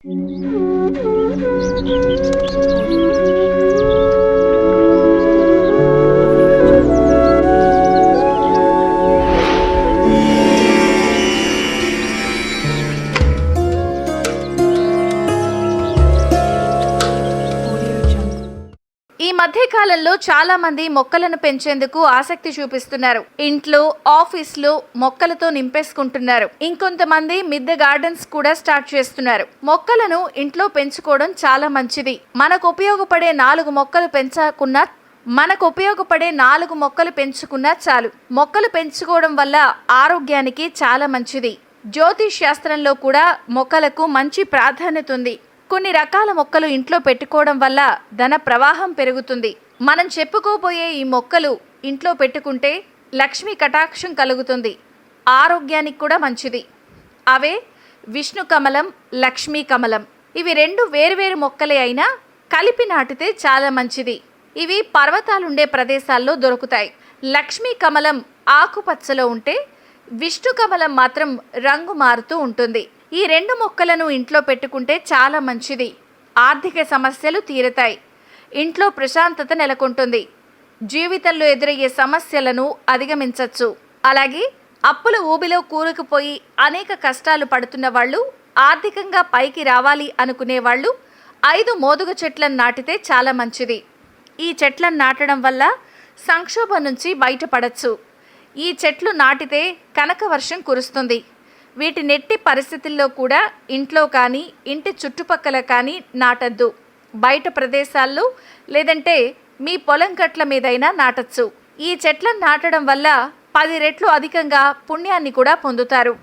ఈ మధ్య కాలంలో చాలా మంది మొక్కలను పెంచేందుకు ఆసక్తి చూపిస్తున్నారు. ఇంట్లో, ఆఫీస్లో మొక్కలతో నింపేసుకుంటున్నారు. ఇంకొంతమంది మిద్దె గార్డెన్స్ కూడా స్టార్ట్ చేస్తున్నారు. మొక్కలను ఇంట్లో పెంచుకోవడం చాలా మంచిది. మనకు ఉపయోగపడే 4 మొక్కలు పెంచుకున్నా చాలు. మొక్కలు పెంచుకోవడం వల్ల ఆరోగ్యానికి చాలా మంచిది. జ్యోతిష్ శాస్త్రంలో కూడా మొక్కలకు మంచి ప్రాధాన్యత ఉంది. కొన్ని రకాల మొక్కలు ఇంట్లో పెట్టుకోవడం వల్ల ధన ప్రవాహం పెరుగుతుంది. మనం చెప్పుకోబోయే ఈ మొక్కలు ఇంట్లో పెట్టుకుంటే లక్ష్మీ కటాక్షం కలుగుతుంది. ఆరోగ్యానికి కూడా మంచిది. అవే విష్ణు కమలం, లక్ష్మీ కమలం. ఇవి 2 వేరువేరు మొక్కలే అయినా కలిపి నాటితే చాలా మంచిది. ఇవి పర్వతాలుండే ప్రదేశాల్లో దొరుకుతాయి. లక్ష్మీ కమలం ఆకుపచ్చలో ఉంటే విష్ణు కమలం మాత్రం రంగు మారుతూ ఉంటుంది. ఈ 2 మొక్కలను ఇంట్లో పెట్టుకుంటే చాలా మంచిది. ఆర్థిక సమస్యలు తీరుతాయి. ఇంట్లో ప్రశాంతత నెలకొంటుంది. జీవితంలో ఎదురయ్యే సమస్యలను అధిగమించవచ్చు. అలాగే అప్పుల ఊబిలో కూరుకుపోయి అనేక కష్టాలు పడుతున్న వాళ్ళు, ఆర్థికంగా పైకి రావాలి అనుకునే వాళ్ళు 5 మోదుగ చెట్లను నాటితే చాలా మంచిది. ఈ చెట్లను నాటడం వల్ల సంక్షోభం నుంచి బయటపడచ్చు. ఈ చెట్లు నాటితే కనక వర్షం కురుస్తుంది. వీటి నెట్టి పరిస్థితుల్లో కూడా ఇంట్లో కానీ, ఇంటి చుట్టుపక్కల కానీ నాటద్దు. బయట ప్రదేశాల్లో లేదంటే మీ పొలం గట్ల మీదైనా నాటచ్చు. ఈ చెట్లను నాటడం వల్ల 10 రెట్లు అధికంగా పుణ్యాన్ని కూడా పొందుతారు.